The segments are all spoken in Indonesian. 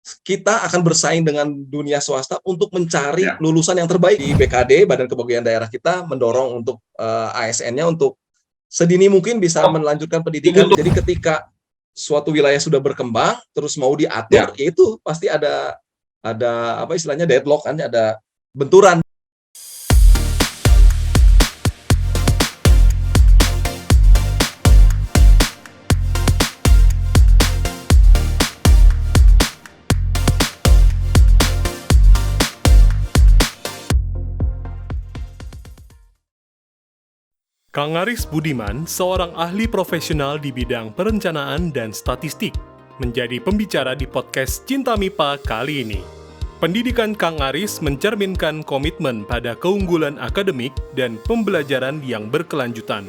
kita akan bersaing dengan dunia swasta untuk mencari Ya. lulusan yang terbaik. Di BKD, Badan Kepegawaian Daerah kita mendorong untuk ASN-nya untuk sedini mungkin bisa melanjutkan pendidikan. Jadi ketika suatu wilayah sudah berkembang, terus mau diatur, Ya. itu pasti ada apa istilahnya deadlock kan, ada benturan. Kang Aris Budiman, seorang ahli profesional di bidang perencanaan dan statistik, menjadi pembicara di podcast Cinta MIPA kali ini. Pendidikan Kang Aris mencerminkan komitmen pada keunggulan akademik dan pembelajaran yang berkelanjutan.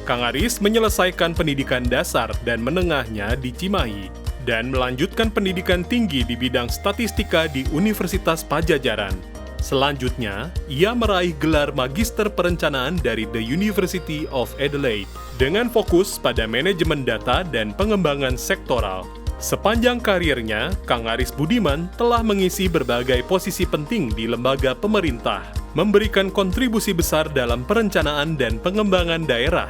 Kang Aris menyelesaikan pendidikan dasar dan menengahnya di Cimahi dan melanjutkan pendidikan tinggi di bidang statistika di Universitas Padjadjaran. Selanjutnya, ia meraih gelar Magister Perencanaan dari The University of Adelaide dengan fokus pada manajemen data dan pengembangan sektoral. Sepanjang karirnya, Kang Aris Budiman telah mengisi berbagai posisi penting di lembaga pemerintah, memberikan kontribusi besar dalam perencanaan dan pengembangan daerah.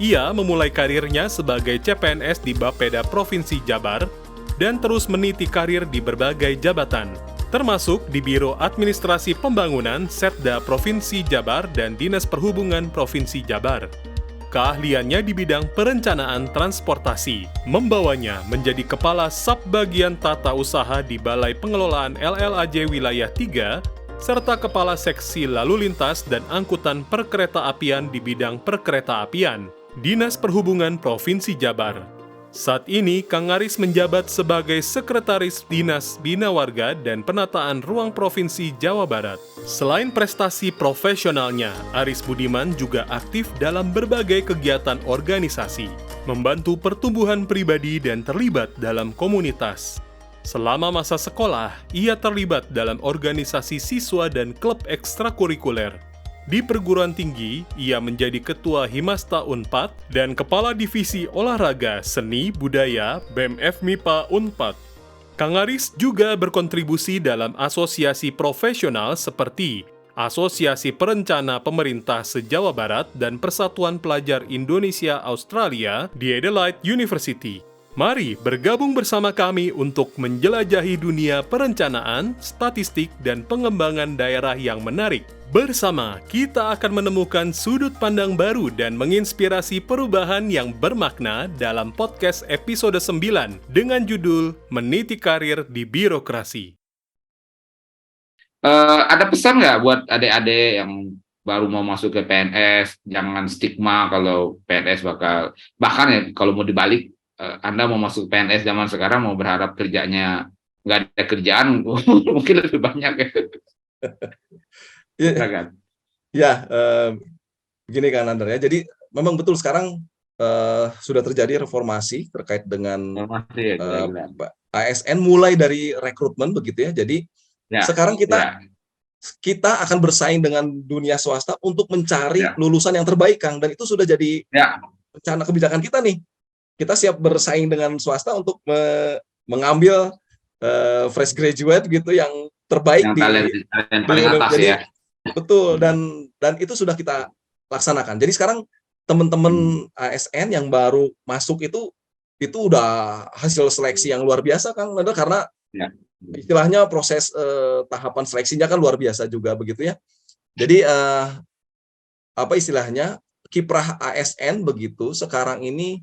Ia memulai karirnya sebagai CPNS di Bapeda Provinsi Jabar dan terus meniti karir di berbagai jabatan, termasuk di Biro Administrasi Pembangunan Setda Provinsi Jabar dan Dinas Perhubungan Provinsi Jabar. Keahliannya di bidang perencanaan transportasi membawanya menjadi Kepala Subbagian Tata Usaha di Balai Pengelolaan LLAJ Wilayah 3, serta Kepala Seksi Lalu Lintas dan Angkutan Perkeretaapian di bidang perkeretaapian, Dinas Perhubungan Provinsi Jabar. Saat ini, Kang Aris menjabat sebagai Sekretaris Dinas Bina Warga dan Penataan Ruang Provinsi Jawa Barat. Selain prestasi profesionalnya, Aris Budiman juga aktif dalam berbagai kegiatan organisasi, membantu pertumbuhan pribadi dan terlibat dalam komunitas. Selama masa sekolah, ia terlibat dalam organisasi siswa dan klub ekstrakurikuler. Di perguruan tinggi, ia menjadi Ketua Himasta Unpad dan Kepala Divisi Olahraga Seni Budaya BEMF MIPA Unpad. Kang Aris juga berkontribusi dalam asosiasi profesional seperti Asosiasi Perencana Pemerintah se-Jawa Barat dan Persatuan Pelajar Indonesia Australia di Adelaide University. Mari bergabung bersama kami untuk menjelajahi dunia perencanaan, statistik, dan pengembangan daerah yang menarik. Bersama, kita akan menemukan sudut pandang baru dan menginspirasi perubahan yang bermakna dalam podcast episode 9 dengan judul Meniti Karir di Birokrasi. Ada pesan nggak buat adik-adik yang baru mau masuk ke PNS? Jangan stigma kalau PNS bahkan ya kalau mau dibalik, Anda mau masuk PNS zaman sekarang mau berharap kerjanya nggak ada kerjaan, mungkin lebih banyak ya. Begini kan Andra ya. Jadi memang betul sekarang sudah terjadi reformasi terkait dengan ASN mulai dari rekrutmen begitu ya. Jadi sekarang kita akan bersaing dengan dunia swasta untuk mencari lulusan yang terbaik, Kang. Dan itu sudah jadi rencana kebijakan kita nih. Kita siap bersaing dengan swasta untuk mengambil fresh graduate gitu yang terbaik yang paling atas ya. Betul, dan itu sudah kita laksanakan. Jadi sekarang teman-teman ASN yang baru masuk itu udah hasil seleksi yang luar biasa, Kang, karena istilahnya proses tahapan seleksinya kan luar biasa juga begitu ya. Jadi apa istilahnya kiprah ASN begitu sekarang ini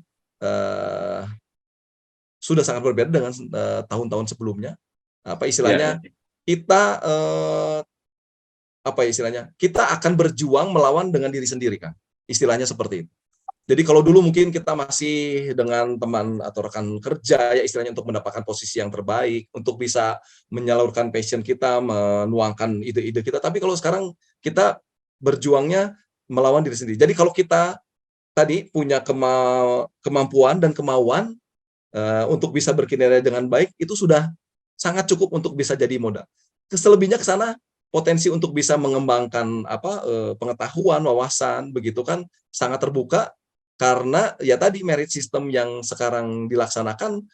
sudah sangat berbeda dengan tahun-tahun sebelumnya. Apa istilahnya kita kita akan berjuang melawan dengan diri sendiri, kan, istilahnya seperti itu. Jadi kalau dulu mungkin kita masih dengan teman atau rekan kerja ya istilahnya untuk mendapatkan posisi yang terbaik, untuk bisa menyalurkan passion kita, menuangkan ide-ide kita. Tapi kalau sekarang kita berjuangnya melawan diri sendiri. Jadi kalau kita tadi punya kemampuan dan kemauan untuk bisa berkinerja dengan baik, itu sudah sangat cukup untuk bisa jadi modal. Selebihnya ke sana potensi untuk bisa mengembangkan pengetahuan, wawasan begitu kan sangat terbuka, karena ya tadi merit system yang sekarang dilaksanakan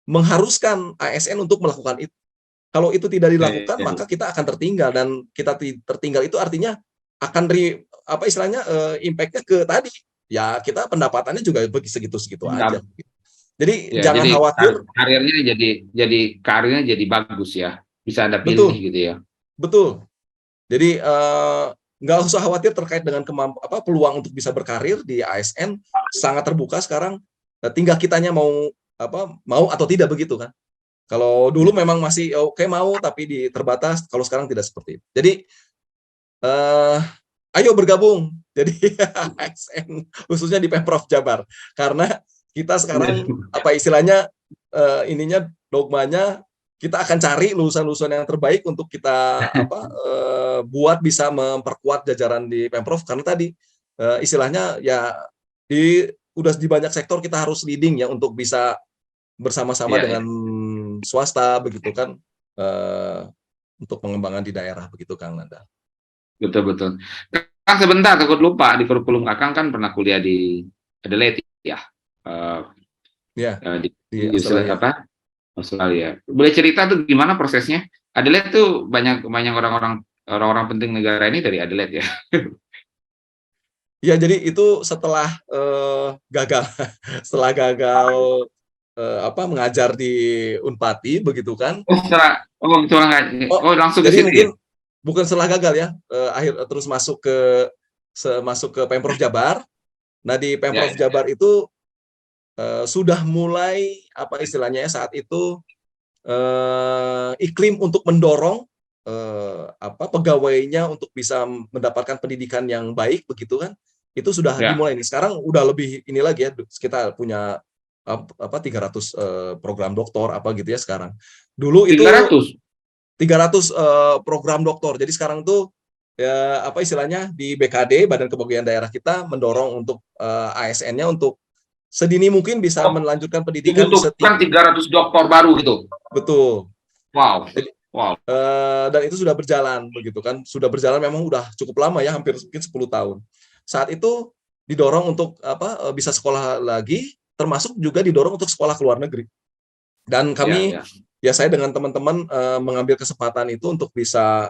mengharuskan ASN untuk melakukan itu. Kalau itu tidak dilakukan, Iya. maka kita akan tertinggal, dan kita tertinggal itu artinya akan impact-nya ke tadi, ya kita pendapatannya juga segitu-segitu aja. Jadi Ya, jangan jadi khawatir. karirnya karirnya jadi bagus ya. Bisa Anda pilih Betul, gitu ya. betul. Jadi nggak usah khawatir terkait dengan peluang untuk bisa berkarir di ASN, sangat terbuka sekarang. Tinggal kitanya mau atau tidak, begitu kan. Kalau dulu memang masih oke mau, tapi terbatas. Kalau sekarang tidak seperti itu. Jadi ayo bergabung jadi ASN, khususnya di Pemprov Jabar, karena kita sekarang istilahnya dogmanya, kita akan cari lulusan-lulusan yang terbaik untuk kita buat bisa memperkuat jajaran di Pemprov, karena tadi istilahnya ya udah di banyak sektor kita harus leading ya, untuk bisa bersama-sama dengan swasta, begitu kan, untuk pengembangan di daerah, begitu Kang Nanda. Betul. Kang, sebentar, takut lupa, di kurikulum Kakang kan pernah kuliah di Adelaide ya. Di Australia. Australia. Boleh cerita tuh gimana prosesnya? Adelaide tuh banyak orang-orang penting negara ini dari Adelaide ya. Ya, jadi itu setelah gagal mengajar di Unpati, begitu kan. Langsung ke Jadi situ ya. mungkin bukan setelah gagal ya, terus masuk ke Pemprov Jabar. Nah, di Pemprov Jabar itu sudah mulai istilahnya saat itu iklim untuk mendorong pegawainya untuk bisa mendapatkan pendidikan yang baik, begitu kan. Itu sudah dimulai nih. Sekarang udah lebih ini lagi ya, kita punya 300 program doktor gitu ya sekarang. Dulu itu 300 program doktor. Jadi sekarang tuh ya istilahnya di BKD, Badan Kepegawaian Daerah kita mendorong untuk ASN-nya untuk sedini mungkin bisa melanjutkan pendidikan. Dibutuhkan 300 doktor baru gitu. Betul. Wow. Dan itu sudah berjalan, begitu kan. Sudah berjalan memang udah cukup lama ya, hampir mungkin 10 tahun. Saat itu didorong untuk bisa sekolah lagi, termasuk juga didorong untuk sekolah ke luar negeri. Dan kami ya saya dengan teman-teman mengambil kesempatan itu untuk bisa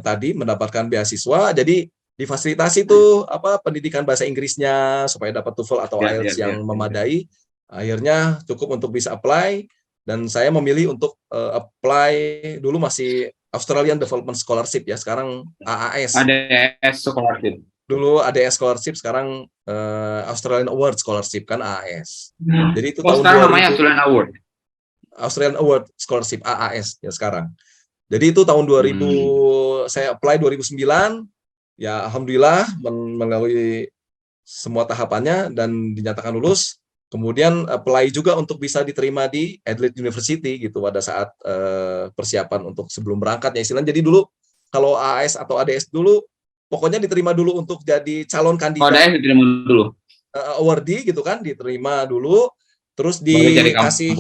tadi mendapatkan beasiswa. Jadi difasilitasi tuh pendidikan bahasa Inggrisnya supaya dapat TOEFL atau IELTS yang memadai. Akhirnya cukup untuk bisa apply, dan saya memilih untuk apply dulu masih Australian Development Scholarship ya, sekarang AAS. ADS Scholarship. Dulu ADS Scholarship, sekarang Australian Award Scholarship kan, AAS. Jadi itu tahun sekarang namanya Australian Award Scholarship, AAS ya sekarang. Jadi itu tahun 2000, saya apply 2009, ya alhamdulillah melalui semua tahapannya dan dinyatakan lulus. Kemudian apply juga untuk bisa diterima di Adelaide University gitu pada saat persiapan untuk sebelum berangkat ya istilahnya. Jadi dulu kalau AAS atau ADS dulu pokoknya diterima dulu untuk jadi calon kandidat. ADS diterima dulu. Awardee gitu kan, diterima dulu, terus dikasih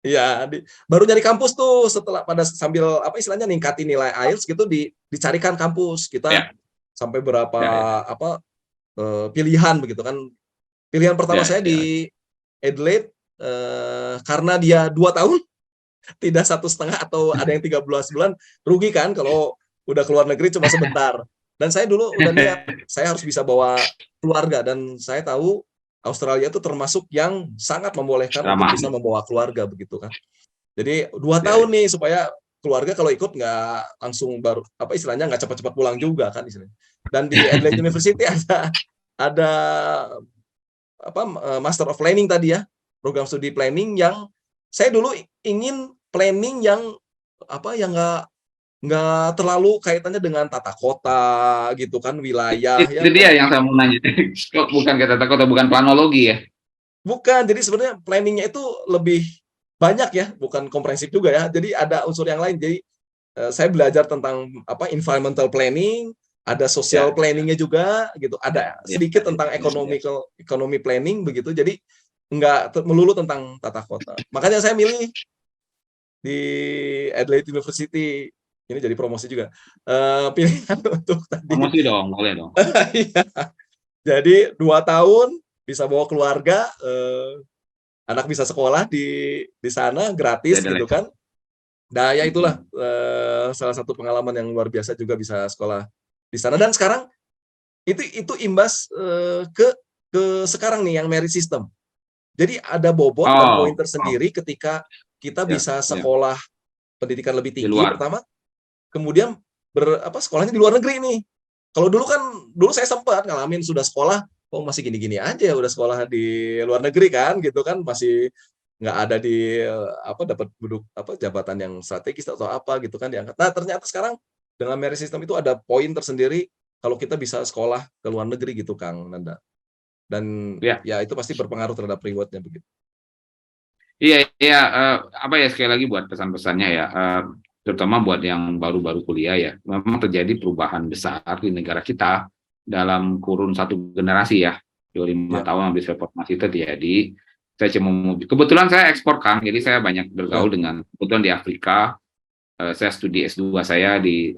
ya, baru nyari kampus tuh setelah sambil istilahnya ningkatin nilai IELTS gitu, dicarikan kampus kita sampai berapa pilihan begitu kan. Pilihan pertama saya di Adelaide karena dia 2 tahun, tidak 1,5 atau ada yang 13 bulan, rugi kan kalau udah keluar negeri cuma sebentar. Dan saya dulu udah niat saya harus bisa bawa keluarga, dan saya tahu Australia itu termasuk yang sangat membolehkan untuk bisa membawa keluarga, begitu kan. Jadi 2 tahun nih supaya keluarga kalau ikut nggak langsung baru istilahnya nggak cepat-cepat pulang juga kan istilahnya. Dan di Adelaide University ada Master of Planning tadi ya, program studi planning, yang saya dulu ingin planning yang yang nggak terlalu kaitannya dengan tata kota gitu kan, wilayah. Itu dia yang saya mau nanya. Bukan ke tata kota, bukan planologi ya? Bukan, jadi sebenarnya planningnya itu lebih banyak ya, bukan komprehensif juga ya. Jadi ada unsur yang lain. Jadi saya belajar tentang environmental planning, ada social planningnya juga gitu, ada sedikit tentang economy planning begitu. Jadi nggak melulu tentang tata kota. Makanya saya milih di Adelaide University. Ini jadi promosi juga. Pilihan untuk tadi. Promosi dong, boleh dong. Jadi 2 tahun bisa bawa keluarga, anak bisa sekolah di sana gratis Ada gitu les. kan. Nah, ya itulah salah satu pengalaman yang luar biasa juga bisa sekolah di sana. Dan sekarang itu imbas ke sekarang nih yang merit system. Jadi ada bobot dan poin Oh, oh, tersendiri ketika kita ya, bisa ya, sekolah pendidikan lebih di tinggi luar. pertama, kemudian sekolahnya di luar negeri nih. Kalau dulu saya sempat ngalamin sudah sekolah, kok masih gini-gini aja udah sekolah di luar negeri kan gitu kan, masih nggak ada di dapat duduk jabatan yang strategis atau apa gitu kan diangkat. Nah, ternyata sekarang dengan merit system itu ada poin tersendiri kalau kita bisa sekolah ke luar negeri gitu Kang Nanda. Dan Ya, ya itu pasti berpengaruh terhadap reward-nya begitu. iya, iya. Apa ya sekali lagi buat pesan-pesannya ya, terutama buat yang baru-baru kuliah ya, memang terjadi perubahan besar di negara kita dalam kurun satu generasi ya, 25 Ya, tahun habis reformasi terjadi. Saya cuma kebetulan saya ekspor Kang, jadi saya banyak bergaul ya, dengan kebetulan di Afrika. Saya studi S2 saya di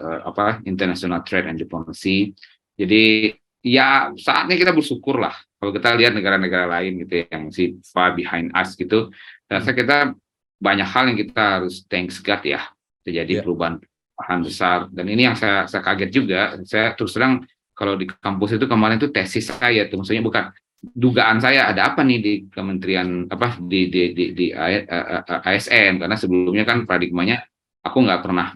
International Trade and Diplomacy. Jadi ya saatnya kita bersyukur lah kalau kita lihat negara-negara lain gitu ya, yang si far behind us gitu. Rasa kita banyak hal yang kita harus thanks God ya, terjadi ya, perubahan besar. Dan ini yang saya kaget juga. Saya terus terang kalau di kampus itu kemarin itu tesis saya tuh, maksudnya bukan dugaan saya ada apa nih di kementerian apa di ASN, karena sebelumnya kan paradigmanya aku nggak pernah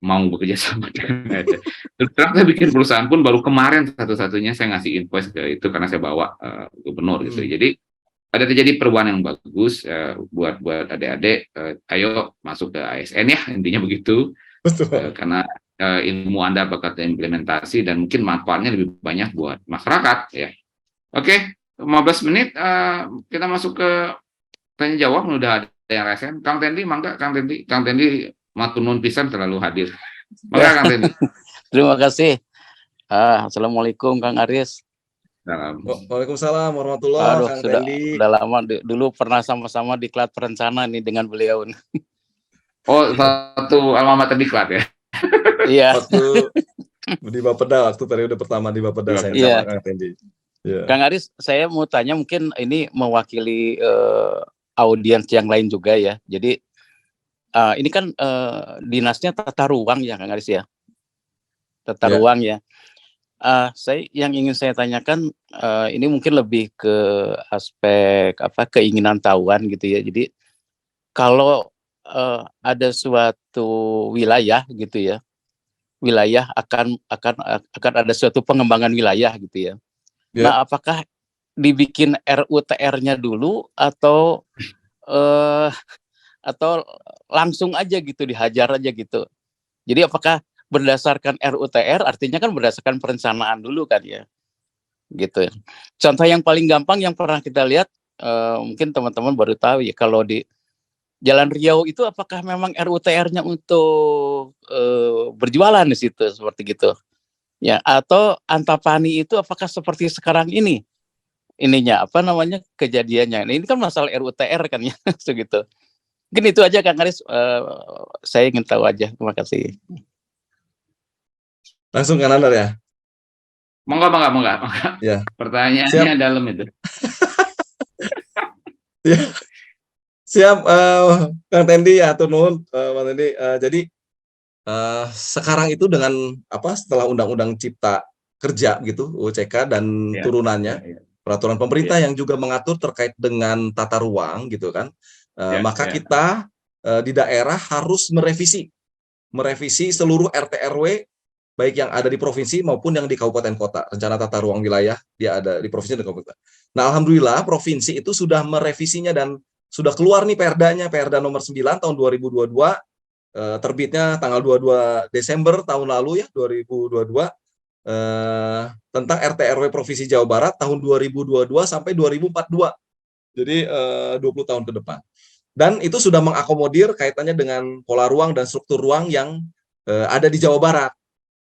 mau bekerja sama dengan ASN. Terus terang saya bikin perusahaan pun baru kemarin satu-satunya saya ngasih invoice ke itu karena saya bawa gubernur gitu. Jadi ada terjadi perubahan yang bagus buat adik-adik. Ayo masuk ke ASN ya, intinya begitu. betul. Karena ilmu Anda bakal implementasi dan mungkin manfaatnya lebih banyak buat masyarakat ya. Oke, 15 menit kita masuk ke tanya jawab. Udah ada yang resen. Kang Tendi, mangga Kang Tendi matur nuwun pisan terlalu hadir. Mangga Ya, Kang Tendi. terima kasih. Assalamualaikum Kang Aris. Salam. Waalaikumsalam warahmatullahi Aduh, Kang sudah Tendi. lama dulu pernah sama-sama di Klat Perencana nih dengan beliau. Oh, satu alma mater diklat ya. Iya, Waktu di Bapeda, waktu periode pertama di Bapeda saya iya. sama Kang Tendi. Ya. Kang Aris, saya mau tanya mungkin ini mewakili audiens yang lain juga ya. Jadi ini kan dinasnya tata ruang ya Kang Aris ya. Tata Ya. ruang ya. Yang ingin saya tanyakan ini mungkin lebih ke aspek keinginan tahuan gitu ya. Jadi kalau ada suatu wilayah gitu ya, wilayah akan ada suatu pengembangan wilayah gitu ya. Ya. Nah, apakah dibikin RUTR-nya dulu atau langsung aja gitu dihajar aja gitu? Jadi apakah berdasarkan RUTR artinya kan berdasarkan perencanaan dulu kan ya, gitu. Contoh yang paling gampang yang pernah kita lihat mungkin teman-teman baru tahu ya, kalau di Jalan Riau itu apakah memang RUTR-nya untuk berjualan di situ seperti gitu ya, atau Antapani itu apakah seperti sekarang ini kejadiannya. Nah, ini kan masalah RUTR kan ya. Segitu mungkin itu aja Kang Aris, saya ingin tahu aja. Terima kasih. Langsung Kang Nandar ya. Monggo. Ya. Pertanyaannya dalam itu. Ya. Siap, Kang Tendi ya, turun, Bang Tendi. Jadi sekarang itu dengan setelah Undang-Undang Cipta Kerja gitu, UCK dan turunannya, peraturan pemerintah yang juga mengatur terkait dengan tata ruang gitu kan, maka kita di daerah harus merevisi seluruh RT RW baik yang ada di provinsi maupun yang di kabupaten kota. Rencana tata ruang wilayah dia ada di provinsi dan kabupaten. Nah, alhamdulillah provinsi itu sudah merevisinya dan sudah keluar nih Perda nomor 9 tahun 2022, terbitnya tanggal 22 Desember tahun lalu ya, 2022, tentang RT RW Provinsi Jawa Barat tahun 2022 sampai 2042. Jadi 20 tahun ke depan. Dan itu sudah mengakomodir kaitannya dengan pola ruang dan struktur ruang yang ada di Jawa Barat.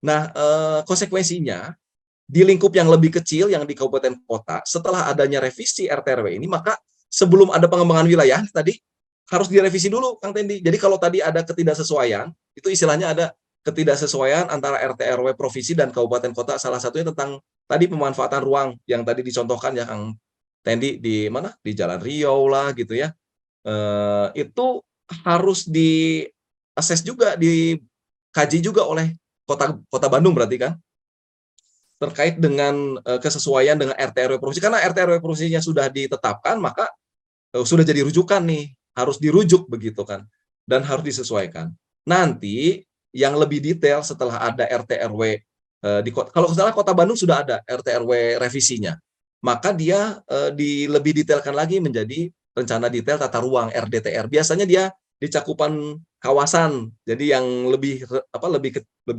Nah, konsekuensinya di lingkup yang lebih kecil yang di kabupaten kota, setelah adanya revisi RT RW ini, maka sebelum ada pengembangan wilayah tadi harus direvisi dulu Kang Tendi. Jadi kalau tadi ada ketidaksesuaian, itu istilahnya ada ketidaksesuaian antara RT RW provinsi dan kabupaten kota, salah satunya tentang tadi pemanfaatan ruang yang tadi dicontohkan ya Kang Tendi di mana? Di Jalan Riau lah gitu ya. Itu harus di-assess juga, dikaji juga oleh Kota Bandung berarti kan, terkait dengan kesesuaian dengan RT RW provinsi. Karena RT RW provinsinya sudah ditetapkan, maka sudah jadi rujukan nih, harus dirujuk begitu kan, dan harus disesuaikan. Nanti yang lebih detail setelah ada RT RW di kota, kalau salah Kota Bandung sudah ada RT RW revisinya, maka dia lebih detailkan lagi menjadi rencana detail tata ruang RDTR. Biasanya dia di cakupan kawasan, jadi yang lebih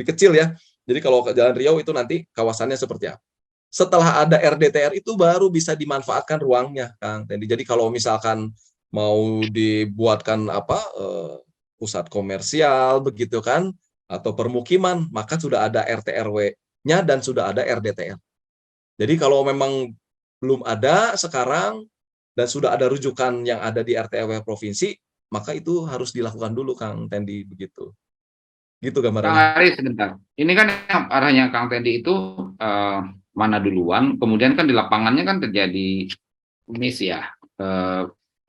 kecil ya. Jadi kalau ke Jalan Riau itu nanti kawasannya seperti apa. Setelah ada RDTR itu baru bisa dimanfaatkan ruangnya, Kang Tendi. Jadi kalau misalkan mau dibuatkan pusat komersial begitu kan, atau permukiman, maka sudah ada RT RW-nya dan sudah ada RDTR. Jadi kalau memang belum ada sekarang dan sudah ada rujukan yang ada di RT RW provinsi, maka itu harus dilakukan dulu, Kang Tendi, begitu. Gitu Kang gambarannya. Aris sebentar. Ini kan yang arahnya Kang Tendi itu mana duluan, kemudian kan di lapangannya kan terjadi miss ya.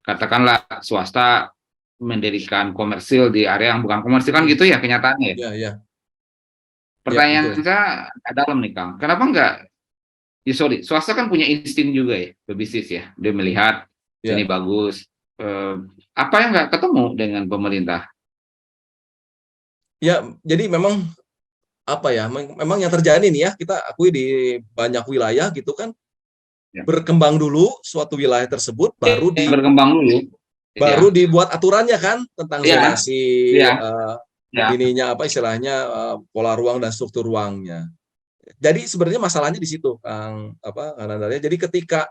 Katakanlah swasta mendirikan komersil di area yang bukan komersil kan gitu ya kenyataannya ya. Ya, ya. Ya, Pertanyaan betul. saya dalam nih Kang, kenapa enggak? Ya sorry, swasta kan punya insting juga ya, berbisnis ya. Dia melihat sini Ya. bagus. Apa yang nggak ketemu dengan pemerintah? Ya, jadi memang memang yang terjadi nih ya, kita akui di banyak wilayah gitu kan, Ya. berkembang dulu suatu wilayah tersebut, Berkembang dulu. baru Ya. dibuat aturannya kan tentang Ya. zonasi, Ya. Ya. ininya istilahnya pola ruang dan struktur ruangnya. Jadi sebenarnya masalahnya di situ, Kang Nandar. Jadi ketika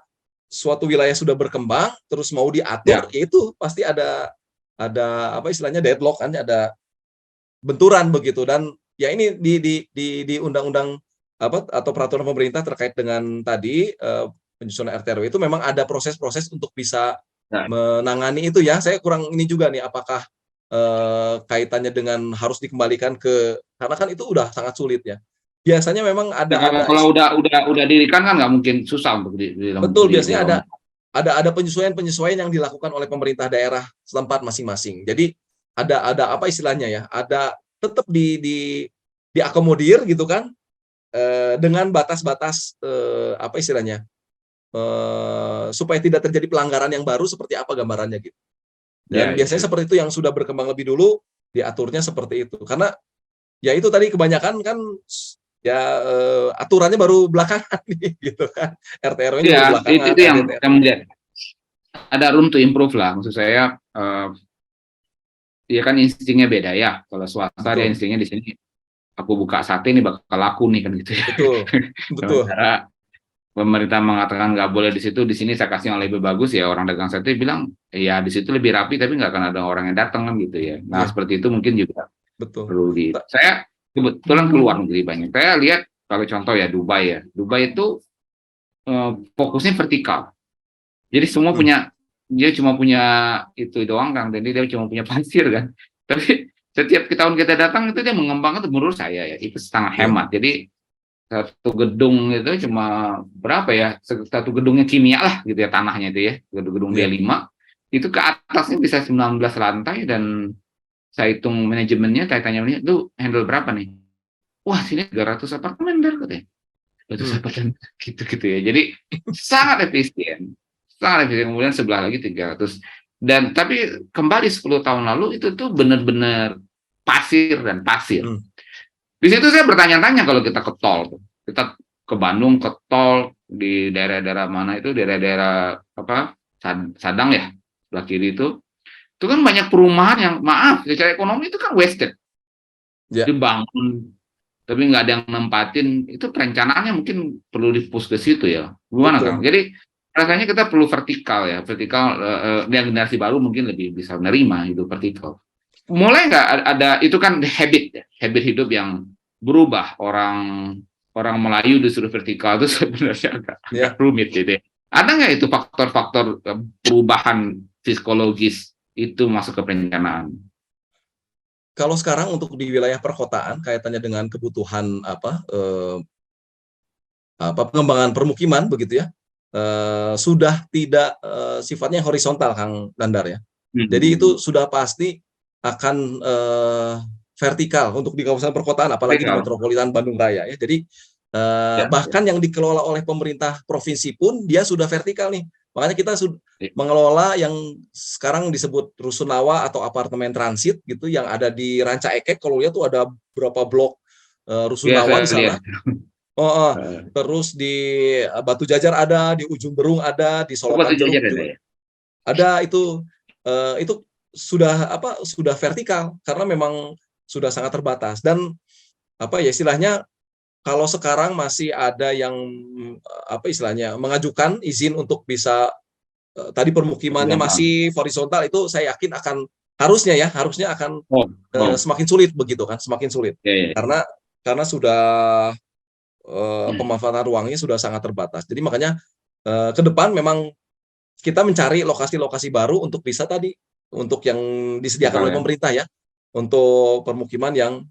suatu wilayah sudah berkembang, terus mau diatur, Ya. itu pasti ada istilahnya deadlock kan, ada benturan begitu. Dan ya ini di undang-undang atau peraturan pemerintah terkait dengan tadi penyusunan RT RW itu memang ada proses-proses untuk bisa Ya. menangani itu ya. Saya kurang ini juga nih, apakah kaitannya dengan harus dikembalikan karena kan itu udah sangat sulit ya. Biasanya memang Ya, kalau udah dirikan kan nggak mungkin, susah untuk betul, biasanya ada penyesuaian yang dilakukan oleh pemerintah daerah setempat masing-masing. Jadi ada apa istilahnya ya? Ada tetap diakomodir gitu kan, dengan batas-batas apa istilahnya? Supaya tidak terjadi pelanggaran yang baru, seperti apa gambarannya gitu. Dan Ya, biasanya seperti itu, yang sudah berkembang lebih dulu diaturnya seperti itu. Karena ya itu tadi kebanyakan kan ya aturannya baru belakangan nih gitu kan. RT RW-nya baru ya belakangan, itu yang RDTR. saya melihat ada room to improve lah. Maksud saya, ya kan instingnya beda ya. Kalau swasta dia Betul. instingnya di sini, aku buka sate ini bakal laku nih kan gitu ya. Betul. Betul. Sementara pemerintah mengatakan nggak boleh di situ, di sini saya kasih yang lebih bagus, ya orang dagang sate bilang ya di situ lebih rapi tapi nggak akan ada orang yang datang kan gitu ya. Nah, Iya, seperti itu mungkin juga betul. perlu saya kebetulan keluar negeri banyak. Saya lihat kalau contoh ya Dubai ya. Dubai itu fokusnya vertikal. Jadi semua dia cuma punya itu doang kan. Jadi dia cuma punya pasir kan. Tapi setiap tahun kita datang itu dia mengembangkan, itu menurut saya ya itu sangat hemat. Jadi satu gedung itu cuma berapa ya, satu gedungnya kimia lah gitu ya, tanahnya itu ya, gedung Iya. D5 itu ke atasnya bisa 19 lantai, dan saya hitung manajemennya, tanya-tanya lu handle berapa nih, wah sini 300 apartemen katanya, 300 apartemen gitu ya. Jadi sangat efisien, kemudian sebelah lagi 300. Dan tapi kembali 10 tahun lalu itu tuh benar-benar pasir dan pasir. Di situ saya bertanya-tanya, kalau kita ke tol, kita ke Bandung ke tol di daerah-daerah mana itu, daerah-daerah apa Sadang ya, sebelah kiri itu kan banyak perumahan yang maaf secara ekonomi itu kan wasted, dibangun tapi nggak ada yang nempatin. Itu perencanaannya mungkin perlu dipush ke situ ya, gimana Kang? Jadi rasanya kita perlu vertikal ya, yang generasi baru mungkin lebih bisa menerima itu vertikal. Mulai nggak ada itu kan habit hidup yang berubah. Orang Melayu disuruh vertikal itu sebenarnya agak rumit gitu ya. Ada nggak itu faktor-faktor perubahan psikologis itu masuk ke perencanaan? Kalau sekarang untuk di wilayah perkotaan, kaitannya dengan kebutuhan pengembangan permukiman begitu ya, sudah tidak sifatnya horizontal, Kang Dandar ya. Jadi itu sudah pasti akan vertikal untuk di kawasan perkotaan, apalagi di metropolitan Bandung Raya ya. Jadi bahkan yang dikelola oleh pemerintah provinsi pun dia sudah vertikal nih. Makanya kita mengelola yang sekarang disebut rusunawa atau apartemen transit gitu, yang ada di Ranca Ekek. Kalau lihat tuh ada berapa blok rusunawa di sana. Terus di Batu Jajar ada, di Ujung Berung ada, di Solokan Jeruk juga ada. Itu sudah vertikal karena memang sudah sangat terbatas. Dan istilahnya kalau sekarang masih ada yang istilahnya mengajukan izin untuk bisa tadi permukimannya masih horizontal, itu saya yakin harusnya akan semakin sulit begitu kan, semakin sulit. Karena sudah pemanfaatan ruangnya sudah sangat terbatas. Jadi makanya ke depan memang kita mencari lokasi-lokasi baru untuk bisa untuk yang disediakan oleh pemerintah ya, untuk permukiman yang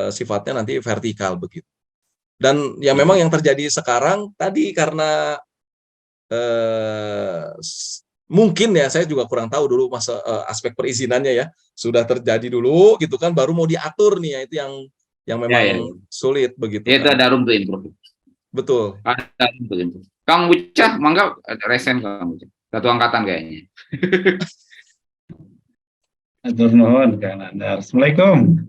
sifatnya nanti vertikal begitu. Dan yang memang yang terjadi sekarang tadi karena mungkin ya, saya juga kurang tahu dulu masa aspek perizinannya ya, sudah terjadi dulu gitu kan, baru mau diatur nih ya, itu yang memang sulit begitu. Itu ada room to improve. Betul. Ada room to improve. Kang Bucah, mangga resen Kang Bucah. Satu angkatan kayaknya. Atur nuhun Kang Dandar. Assalamualaikum.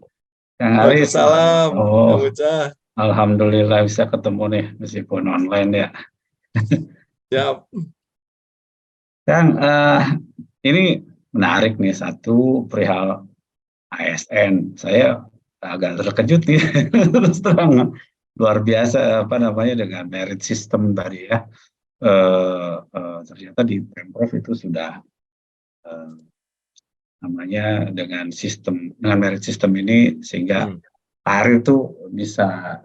Kang Aris. Waalaikumsalam. Kang Bucah. Alhamdulillah bisa ketemu nih meskipun online ya. Ya. Kang, ini menarik nih, satu perihal ASN. Saya agak terkejut nih terus terang, luar biasa dengan merit system tadi ya. Ternyata di Pemprov itu sudah dengan merit system ini sehingga karir itu bisa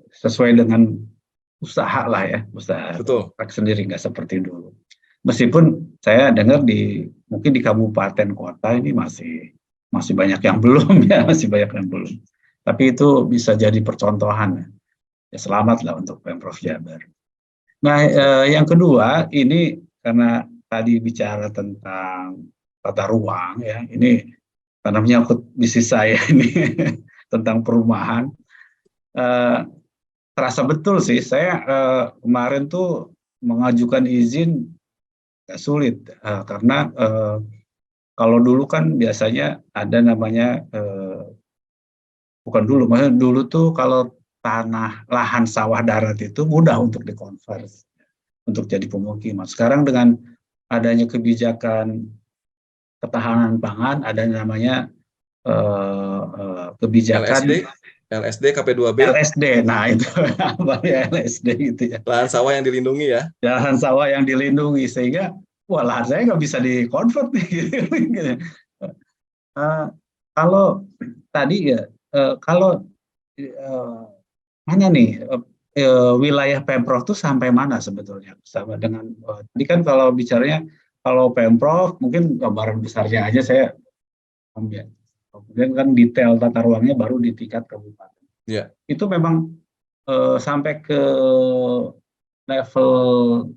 sesuai dengan usaha lah ya, usaha sendiri, nggak seperti dulu. Meskipun saya dengar mungkin di kabupaten kota ini masih banyak yang belum ya, Tapi itu bisa jadi percontohan ya. Selamat lah untuk Pemprov Jabar. Nah, yang kedua ini karena tadi bicara tentang tata ruang ya, ini karena menyangkut bisnis saya ini tentang perumahan. Terasa betul sih, saya kemarin tuh mengajukan izin gak sulit karena kalau dulu kan biasanya ada namanya bukan dulu, maksudnya dulu tuh kalau lahan sawah darat itu mudah untuk dikonversi untuk jadi pemukiman. Sekarang dengan adanya kebijakan ketahanan pangan, ada namanya kebijakan LSD KP2B. LSD, nah itu apa ya, LSD gitu ya. Lahan sawah yang dilindungi ya. Lahan sawah yang dilindungi, sehingga lahan saya nggak bisa dikonvert nih. Gitu. Kalau tadi ya, kalau mana nih wilayah Pemprov tuh sampai mana sebetulnya sama dengan tadi kan kalau bicaranya kalau Pemprov mungkin gambaran besarnya aja saya ambil. Kemudian kan detail tata ruangnya baru di tingkat kabupaten. Yeah. Itu memang sampai ke level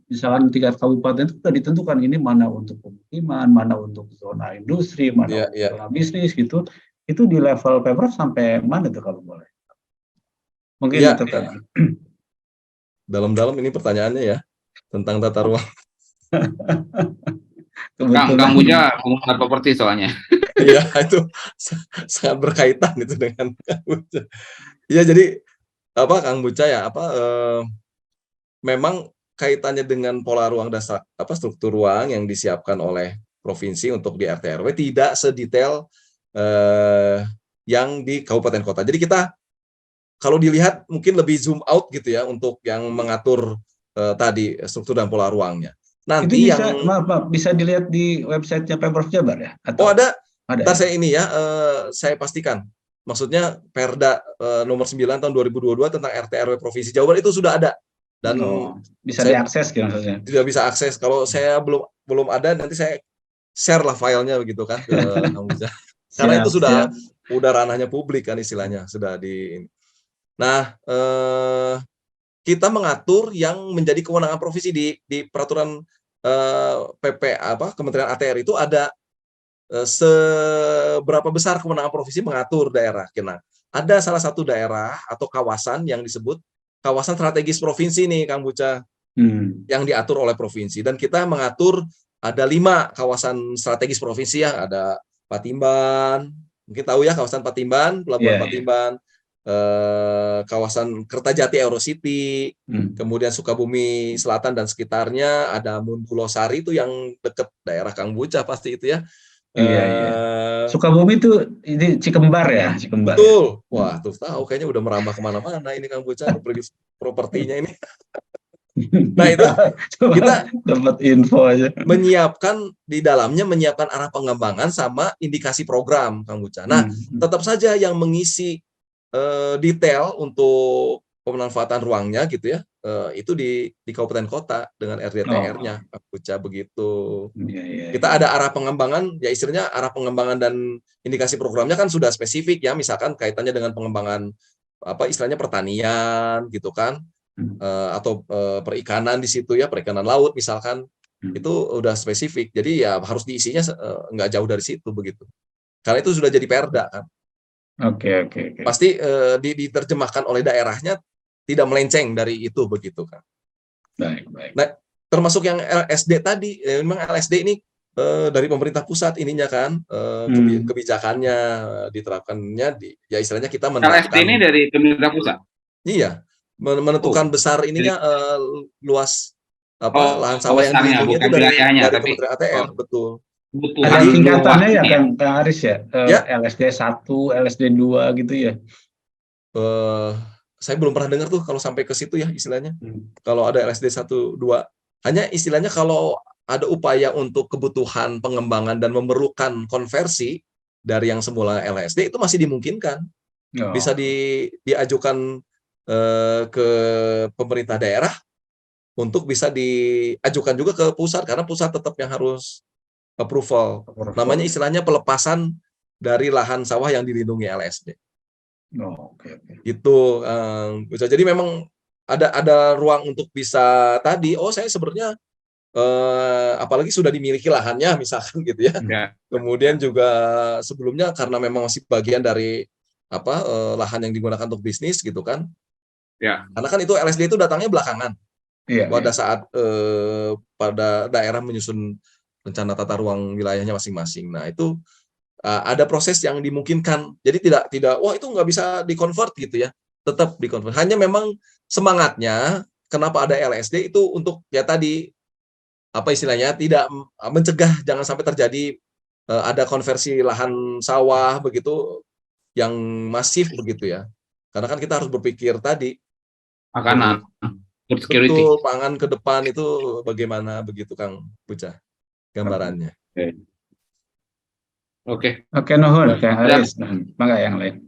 misalkan tingkat kabupaten itu sudah ditentukan ini mana untuk pemukiman, mana untuk zona industri, mana untuk zona bisnis gitu. Itu di level Pemprov sampai mana tuh kalau boleh? Mungkin itu kan. Dalam-dalam ini pertanyaannya ya tentang tata ruang. Kang Bucah pengusaha properti soalnya. Iya, itu sangat berkaitan itu dengan Kang Bucah. Iya, jadi Kang Bucah ya memang kaitannya dengan pola ruang dasar struktur ruang yang disiapkan oleh provinsi untuk di RT RW tidak sedetail yang di kabupaten kota. Jadi kita kalau dilihat mungkin lebih zoom out gitu ya untuk yang mengatur tadi struktur dan pola ruangnya. Nanti itu bisa dilihat di websitenya Pemprov Jabar ya? Atau? Ada. Ntar saya ini ya, saya pastikan. Maksudnya Perda nomor 9 tahun 2022 tentang RT RW Provinsi Jawa Barat itu sudah ada. Dan bisa diakses gitu maksudnya? Tidak bisa akses. Kalau saya belum ada, nanti saya share lah filenya begitu kan ke Kang Bucah. Karena itu sudah ranahnya publik kan istilahnya, sudah di. Nah, kita mengatur yang menjadi kewenangan provinsi di peraturan PP Kementerian ATR itu ada seberapa besar kewenangan provinsi mengatur daerah. Nah, ada salah satu daerah atau kawasan yang disebut kawasan strategis provinsi nih, Kang Buca, yang diatur oleh provinsi. Dan kita mengatur ada 5 kawasan strategis provinsi ya, ada Patimban, mungkin tahu ya kawasan Patimban, Pelabuhan Patimban, kawasan Kertajati Eurocity, kemudian Sukabumi Selatan dan sekitarnya, ada Munbulosari itu yang dekat daerah Kang Buca pasti itu ya. Iya. Sukabumi itu ini Cikembar ya, Cikembar. Betul. Wah, tuh tahu kayaknya udah merambah kemana-mana ini Kang Buca, propertinya ini. Nah, itu kita dapat info aja. menyiapkan arah pengembangan sama indikasi program, Kang Buca. Nah, tetap saja yang mengisi detail untuk pemanfaatan ruangnya gitu ya, itu di kabupaten kota dengan RDTR-nya, Kang Buca, begitu. Kita ada arah pengembangan, ya istilahnya arah pengembangan dan indikasi programnya kan sudah spesifik ya, misalkan kaitannya dengan pengembangan istilahnya pertanian gitu kan, atau perikanan di situ ya, perikanan laut misalkan, itu udah spesifik. Jadi ya harus diisinya nggak jauh dari situ begitu. Karena itu sudah jadi perda kan. Oke. Pasti diterjemahkan oleh daerahnya tidak melenceng dari itu begitu kan. Baik. Nah, termasuk yang LSD tadi, memang LSD ini dari pemerintah pusat ininya kan, kebijakannya diterapkannya ya istilahnya kita menerapkan. LSD ini dari pemerintah pusat. Iya, menentukan besar ininya luas lahan sawah yang dilindungi itu dari Kementerian ATR, betul. Ada tingkatannya ya Kang Aris ya? LSD 1, LSD 2 gitu ya? Saya belum pernah dengar tuh kalau sampai ke situ ya istilahnya. Kalau ada LSD 1, 2. Hanya istilahnya kalau ada upaya untuk kebutuhan pengembangan dan memerlukan konversi dari yang semula LSD itu masih dimungkinkan. Bisa diajukan ke pemerintah daerah untuk bisa diajukan juga ke pusat, karena pusat tetap yang harus approval. Namanya istilahnya pelepasan dari lahan sawah yang dilindungi LSD. Oke. Itu bisa jadi memang ada ruang untuk bisa tadi. Saya sebenarnya apalagi sudah dimiliki lahannya misalkan gitu ya. Kemudian juga sebelumnya karena memang masih bagian dari lahan yang digunakan untuk bisnis gitu kan. Ya. Karena kan itu LSD itu datangnya belakangan. Pada saat pada daerah menyusun rencana tata ruang wilayahnya masing-masing. Nah, itu ada proses yang dimungkinkan. Jadi tidak wah itu nggak bisa dikonvert gitu ya. Tetap dikonvert. Hanya memang semangatnya kenapa ada LSD itu untuk ya tadi istilahnya tidak mencegah jangan sampai terjadi ada konversi lahan sawah begitu yang masif begitu ya. Karena kan kita harus berpikir tadi makanan, food security. Betul, pangan ke depan itu bagaimana begitu Kang Buca gambarannya. Oke, nuhun Kang Aris. Mangga yang lain.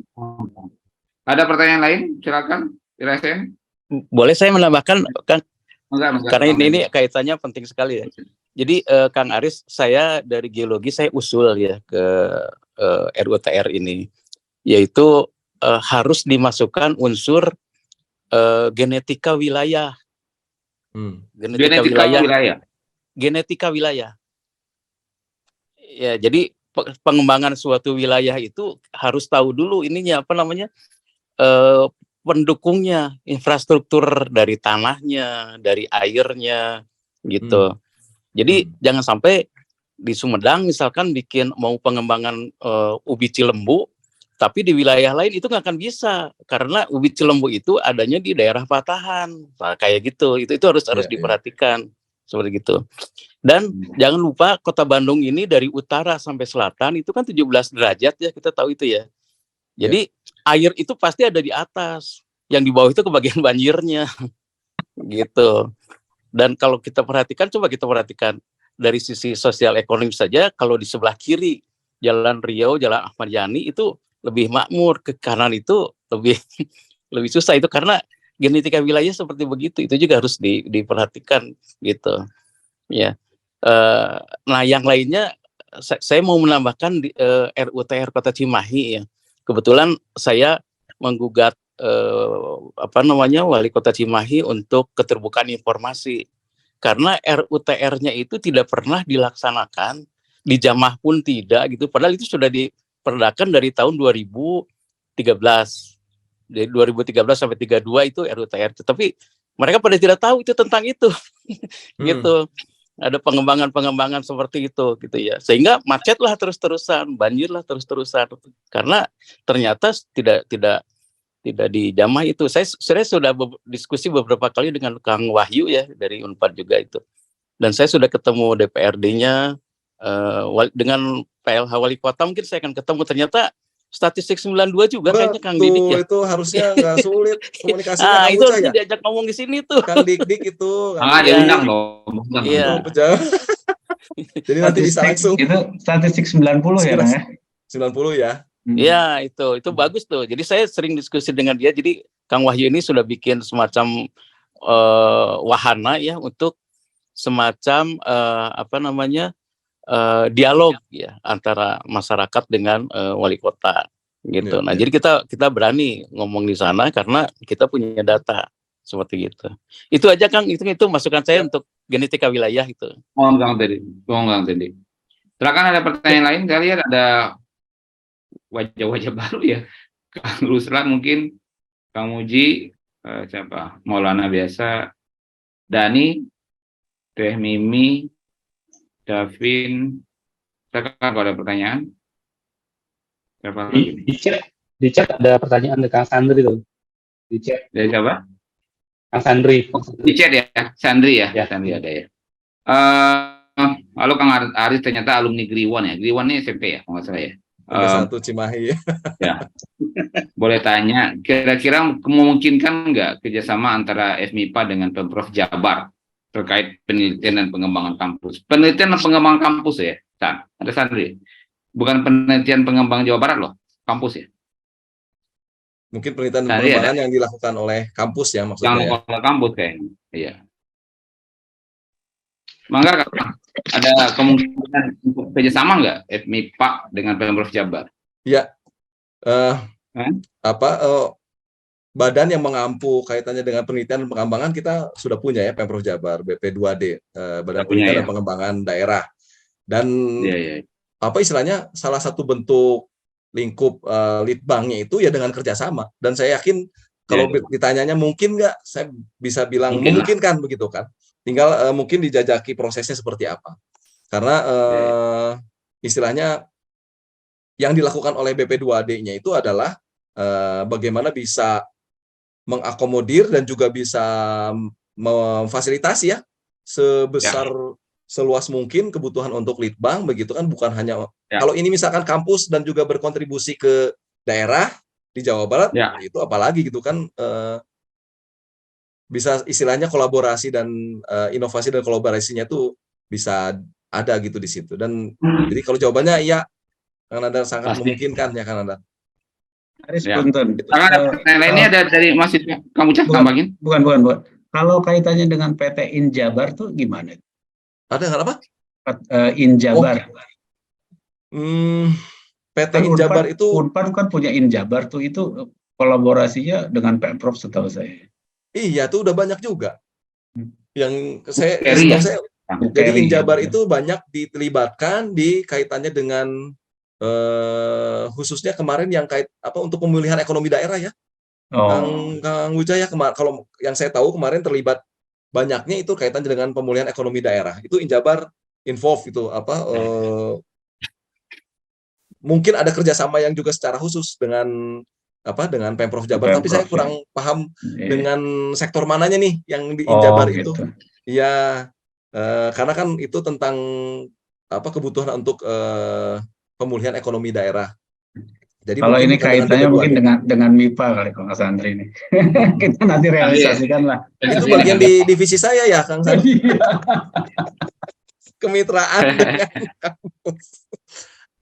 Ada pertanyaan lain? Silakan, dirasain. Boleh saya menambahkan, Kang? Enggak. Karena ini kaitannya penting sekali ya. Jadi Kang Aris, saya dari geologi saya usul ya ke RUTR ini, yaitu harus dimasukkan unsur genetika wilayah. Genetika wilayah. Ya, jadi pengembangan suatu wilayah itu harus tahu dulu ininya pendukungnya, infrastruktur dari tanahnya, dari airnya gitu. Jadi jangan sampai di Sumedang misalkan mau pengembangan ubi cilembu, tapi di wilayah lain itu nggak akan bisa karena ubi cilembu itu adanya di daerah patahan. Nah, kayak gitu. Itu harus diperhatikan seperti gitu. Dan jangan lupa Kota Bandung ini dari utara sampai selatan itu kan 17 derajat ya, kita tahu itu ya. Jadi air itu pasti ada di atas, yang di bawah itu kebagian banjirnya gitu. Dan kalau coba kita perhatikan dari sisi sosial ekonomi saja, kalau di sebelah kiri Jalan Riau, Jalan Ahmad Yani itu lebih makmur, ke kanan itu lebih susah, itu karena genetika wilayah seperti begitu. Itu juga harus diperhatikan gitu ya. Nah yang lainnya saya mau menambahkan di RUTR Kota Cimahi ya. Kebetulan saya menggugat Wali Kota Cimahi untuk keterbukaan informasi. Karena RUTR-nya itu tidak pernah dilaksanakan, dijamah pun tidak gitu. Padahal itu sudah diperdakan dari tahun 2013. Dari 2013 sampai 32 itu RUTR. Tapi mereka pada tidak tahu itu tentang itu. Gitu. Ada pengembangan-pengembangan seperti itu gitu ya. Sehingga macetlah terus-terusan, banjirlah terus-terusan. Karena ternyata tidak dijamah itu. Saya sudah diskusi beberapa kali dengan Kang Wahyu ya dari Unpad juga itu. Dan saya sudah ketemu DPRD-nya dengan PLH Wali Kota, mungkin saya akan ketemu. Ternyata statistik 92 juga kayaknya Kang Didik ya. Itu harusnya nggak sulit komunikasinya. Itu harusnya diajak ngomong di sini tuh. Kang Dik itu. Diundang loh. Iya. Jadi nanti bisa langsung. Itu statistik 90 ya, Kang ya? 90 ya. Ya, itu bagus tuh. Jadi saya sering diskusi dengan dia. Jadi Kang Wahyu ini sudah bikin semacam wahana ya untuk semacam dialog ya antara masyarakat dengan wali kota gitu. Nah, jadi kita berani ngomong di sana karena kita punya data seperti gitu. Itu aja Kang, itu masukan saya untuk genetika wilayah itu. Mohon Kang Teddy. Silakan ada pertanyaan lain, kalian ada wajah-wajah baru ya. Kang Ruslan mungkin, Kang Muji, siapa? Maulana biasa, Dani, Teh Mimi, Davin. Silakan kalau ada pertanyaan. Siapa lagi? Di chat ada pertanyaan dari Kang Sandri tuh. Di chat. Dari siapa? Kang Sandri. Di chat ya, Sandri ya. Ya. Sandri ada ya. Halo Kang Aris, ternyata alumni Griwon ya. Griwon ini SMP ya, kalau nggak salah ya. Satu Cimahi ya. Ya. Boleh tanya, kira-kira memungkinkan nggak kerjasama antara FMIPA dengan Pemprov Jabar terkait penelitian dan pengembangan kampus? Penelitian dan pengembangan kampus ya, ada Sandri. Bukan penelitian pengembangan Jawa Barat loh, kampus ya. Mungkin penelitian dan pengembangan yang dilakukan oleh kampus ya maksudnya. Yang oleh kampus kayaknya, iya. Mangga ada kemungkinan untuk kerjasama nggak FMIPA dengan Pemprov Jabar? Ya, badan yang mengampu kaitannya dengan penelitian dan pengembangan kita sudah punya ya, Pemprov Jabar, BP2D, Badan Penelitian dan Pengembangan Daerah. Dan apa istilahnya, salah satu bentuk lingkup litbangnya itu ya dengan kerjasama. Dan saya yakin kalau ditanyanya mungkin nggak, saya bisa bilang mungkin kan begitu kan. Tinggal mungkin dijajaki prosesnya seperti apa. Karena istilahnya yang dilakukan oleh BP2D-nya itu adalah bagaimana bisa mengakomodir dan juga bisa memfasilitasi ya sebesar seluas mungkin kebutuhan untuk litbang, begitu kan, bukan hanya kalau ini misalkan kampus dan juga berkontribusi ke daerah di Jawa Barat, itu apalagi gitu kan, bisa istilahnya kolaborasi dan inovasi dan kolaborasinya itu bisa ada gitu di situ. Dan jadi kalau jawabannya iya, Kang Nandar, sangat memungkinkan ya Kang Nandar. Lainnya ada dari mahasiswa kamu tambahin? Bukan. Kalau kaitannya dengan PT Injabar tuh gimana? Ada nggak apa? Injabar. PT Injabar itu Unpad kan punya Injabar tuh, itu kolaborasinya dengan Pemprov setahu saya. Iya, tuh udah banyak juga. Yang saya jadi Injabar itu banyak dilibatkan di kaitannya dengan khususnya kemarin yang kait untuk pemulihan ekonomi daerah ya. Kang Wijaya, kalau yang saya tahu kemarin terlibat banyaknya itu kaitannya dengan pemulihan ekonomi daerah. Itu Injabar involve itu mungkin ada kerjasama yang juga secara khusus dengan Pemprov Jabar, tapi saya kurang paham dengan sektor mananya nih yang di Injabar itu. Iya, karena kan itu tentang kebutuhan untuk pemulihan ekonomi daerah. Jadi kalau ini kaitannya mungkin dengan MIPA kali Kang Sandri ini. Kita nanti realisasikan lah. Itu bagian di divisi saya ya Kang Sandri. Kemitraan dengan kampus.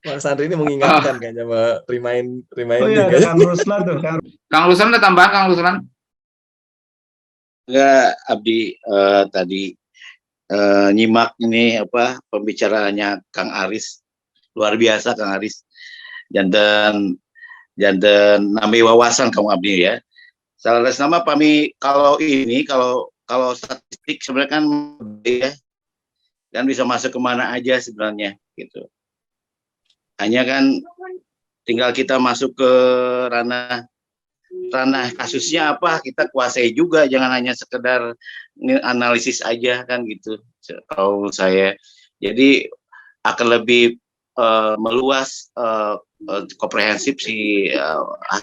Kang Sandri ini mengingatkan kayaknya, remind. Oh iya, Kang Ruslan tuh. Kang Ruslan ada tambahan, Kang Ruslan? Enggak, Abdi tadi nyimak ini pembicaraannya Kang Aris, luar biasa Kang Aris. Janten nambah wawasan kamu Abdi ya. Salah atas nama kami kalau statistik sebenarnya kan ya kan bisa masuk kemana aja sebenarnya gitu. Hanya kan tinggal kita masuk ke ranah kasusnya apa kita kuasai juga, jangan hanya sekedar analisis aja kan gitu. Kalau saya jadi akan lebih meluas komprehensif si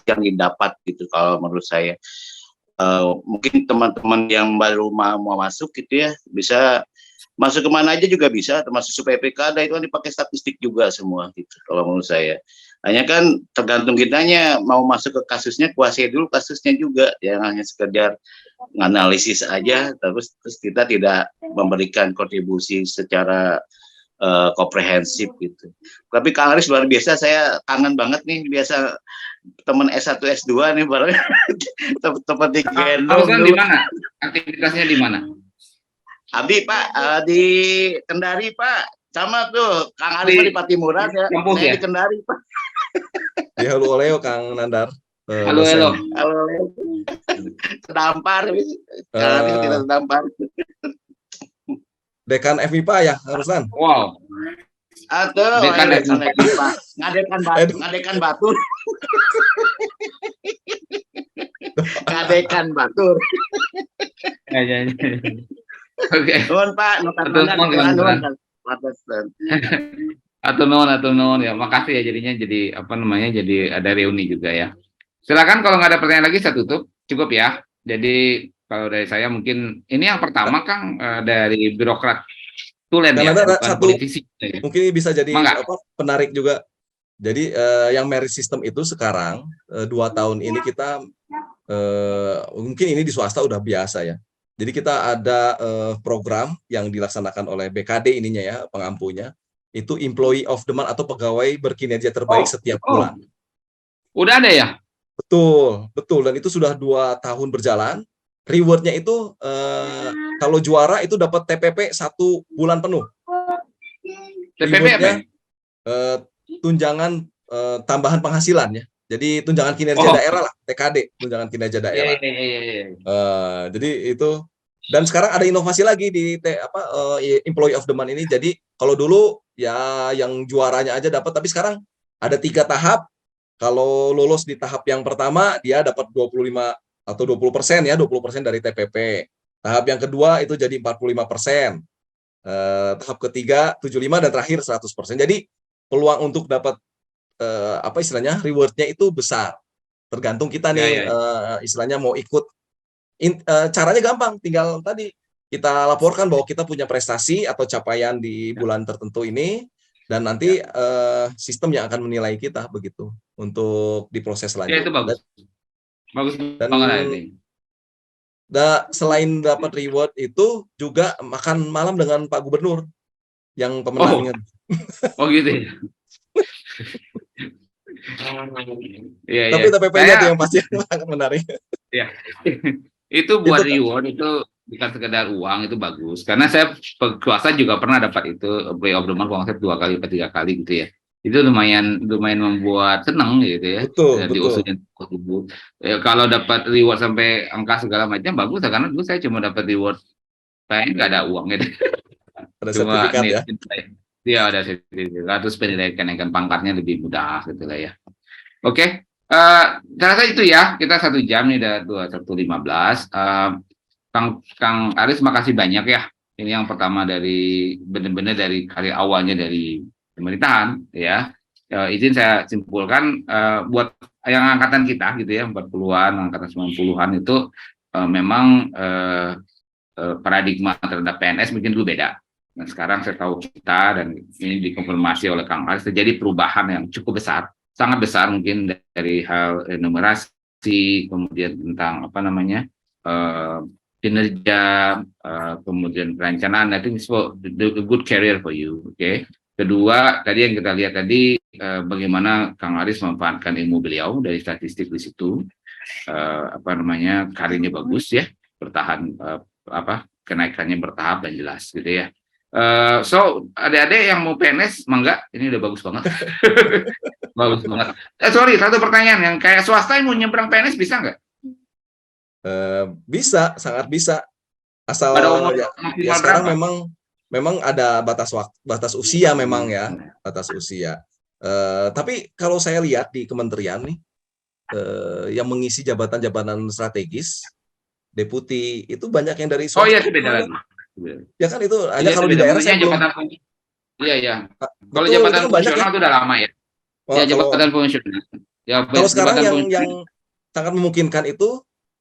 yang didapat gitu kalau menurut saya. Mungkin teman-teman yang baru mau masuk gitu ya bisa masuk kemana aja juga bisa, termasuk PPKD itu kan dipakai statistik juga semua gitu kalau menurut saya. Hanya kan tergantung kitanya mau masuk ke kasusnya, kuasai dulu kasusnya juga, jangan hanya sekedar menganalisis aja terus kita tidak memberikan kontribusi secara komprehensif gitu. Tapi Kang Aris luar biasa, saya kangen banget nih, biasa teman S1 S2 nih bareng tempat di gendong. Di mana? Aktivitasnya di mana? Abi Pak di Kendari Pak, sama tuh Kang Aris di Patimura ya, saya di Kendari Pak. Ya halo oleo Kang Nandar. Halo. Sedampar, Kang Aris kita sedampar. Dekan FMIPA ya, Ruslan? Wow. Atau Dekan FMIPA, ngadekan batur. Ngadekan batur. Ya. Oke. Nuhun Pak, Atau non ya. Makasih ya jadinya jadi ada reuni juga ya. Silakan kalau nggak ada pertanyaan lagi saya tutup. Cukup ya. Jadi kalau dari saya mungkin ini yang pertama Kang dari birokrat tulen ya, bukan satu, politisi. Mungkin bisa jadi penarik juga. Jadi yang merit system itu sekarang 2 tahun ini kita mungkin ini di swasta udah biasa ya. Jadi kita ada program yang dilaksanakan oleh BKD ininya ya, pengampunya. Itu Employee of the Month atau pegawai berkinerja terbaik setiap bulan. Udah ada ya? Betul. Dan itu sudah 2 tahun berjalan. Rewardnya itu kalau juara itu dapat TPP 1 bulan penuh. TPP apa? Tunjangan tambahan penghasilan ya. Jadi tunjangan kinerja daerah lah, TKD, tunjangan kinerja daerah. Jadi itu, dan sekarang ada inovasi lagi di Employee of the Month ini. Jadi kalau dulu ya yang juaranya aja dapat, tapi sekarang ada 3 tahap. Kalau lolos di tahap yang pertama dia dapat 25 atau 20% ya, 20% dari TPP. Tahap yang kedua itu jadi 45%. Tahap ketiga 75 dan terakhir 100%. Jadi peluang untuk dapat istilahnya rewardnya itu besar. Tergantung kita nih istilahnya mau ikut. Caranya gampang, tinggal tadi kita laporkan bahwa kita punya prestasi atau capaian di bulan tertentu ini, dan nanti sistem yang akan menilai kita begitu untuk diproses selanjutnya. Ya, itu bagus. Bagus banget ini. Selain dapat reward itu juga makan malam dengan Pak Gubernur yang pemenangnya. Gitu ya. Tapi TPP-nya tuh yang pasti sangat menarik. Ya. Itu buat reward itu bukan sekedar uang, itu bagus. Karena saya kuasa juga pernah dapat itu Employee of the Month konsep 2 kali atau 3 kali gitu ya. Itu lumayan membuat senang gitu ya. Betul. Ya, kalau dapat reward sampai angka segala macam bagus ya, karena dulu saya cuma dapat reward kayaknya nggak ada uang gitu. Ada sertifikat ya. Iya, ada sertifikat, terus penilaian kenaikan pangkatnya lebih mudah gitu lah ya. Oke. Saya rasa itu ya, kita 1 jam nih, udah 21.15. Kang Aris makasih banyak ya. Ini yang pertama dari benar-benar dari karir awalnya dari pemerintahan ya. Izin saya simpulkan buat yang angkatan kita gitu ya, 40-an, angkatan 90-an itu memang paradigma terhadap PNS mungkin dulu beda. Nah, sekarang saya tahu kita, dan ini dikonfirmasi oleh Kang Aris, terjadi perubahan yang cukup besar, sangat besar mungkin dari hal enumerasi, kemudian tentang kinerja, kemudian perencanaan. I think it's a good career for you. Okay. Kedua, tadi yang kita lihat tadi bagaimana Kang Aris memanfaatkan ilmu beliau dari statistik di situ, karirnya bagus ya, bertahan kenaikannya bertahap dan jelas gitu ya. So adik-adik yang mau PNS, mangga, ini udah bagus banget. Bagus banget. Sorry, satu pertanyaan, yang kayak swasta yang mau nyebrang PNS bisa nggak? Bisa, sangat bisa. Asal Pada umur ya maksimal sekarang berapa? memang ada batas usia memang ya, batas usia. Tapi kalau saya lihat di kementerian nih, yang mengisi jabatan-jabatan strategis, deputi itu banyak yang dari Oh iya, swasta. itu beda lagi. Ya kan itu hanya Iya, itu kalau di beda. daerah Maksudnya saya belum. jabatan iya, iya. Kalau Betul, itu jabatan kan banyak ya. fungsional itu udah lama ya. Ya, Kalau jabatan fungsional. kalau sekarang Jabatan yang fungsional. sangat memungkinkan itu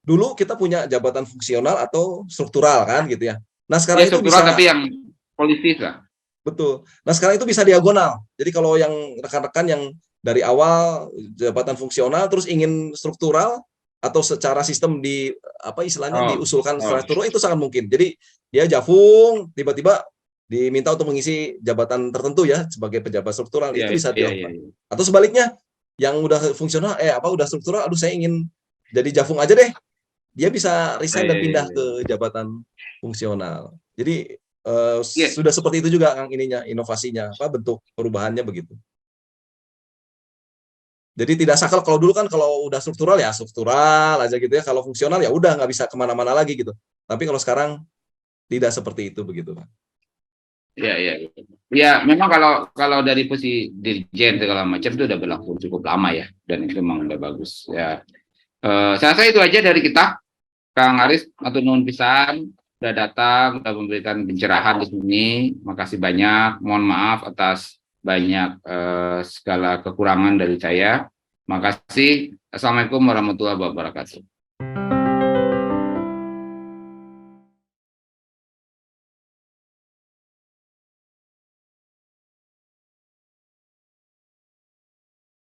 dulu kita punya jabatan fungsional atau struktural kan gitu ya. Nah Ya, sekarang itu struktural bisa, tapi yang politis lah. betul. Nah sekarang itu bisa diagonal. Jadi kalau yang rekan-rekan yang dari awal jabatan fungsional terus ingin struktural atau secara sistem di apa istilahnya diusulkan secara struktural itu sangat mungkin. Jadi dia jafung tiba-tiba diminta untuk mengisi jabatan tertentu ya sebagai pejabat struktural, itu bisa dilakukan. Atau sebaliknya yang udah fungsional udah struktural, aduh saya ingin jadi jafung aja deh. Dia bisa resign dan pindah ke jabatan fungsional. Jadi sudah seperti itu juga Kang ininya, inovasinya, bentuk perubahannya begitu. Jadi tidak sakal kalau dulu kan kalau udah struktural ya struktural aja gitu ya, kalau fungsional ya udah nggak bisa kemana-mana lagi gitu. Tapi kalau sekarang tidak seperti itu begitu Pak. Iya, iya. Ya, memang kalau dari posisi dirjen segala macam itu udah berlaku cukup lama ya, dan itu memang udah bagus ya. Saya rasa itu aja dari kita, Kang Aris, atau nuhun pisan udah datang, udah memberikan pencerahan di sini. Makasih banyak. Mohon maaf atas banyak segala kekurangan dari saya. Makasih. Assalamualaikum warahmatullahi wabarakatuh.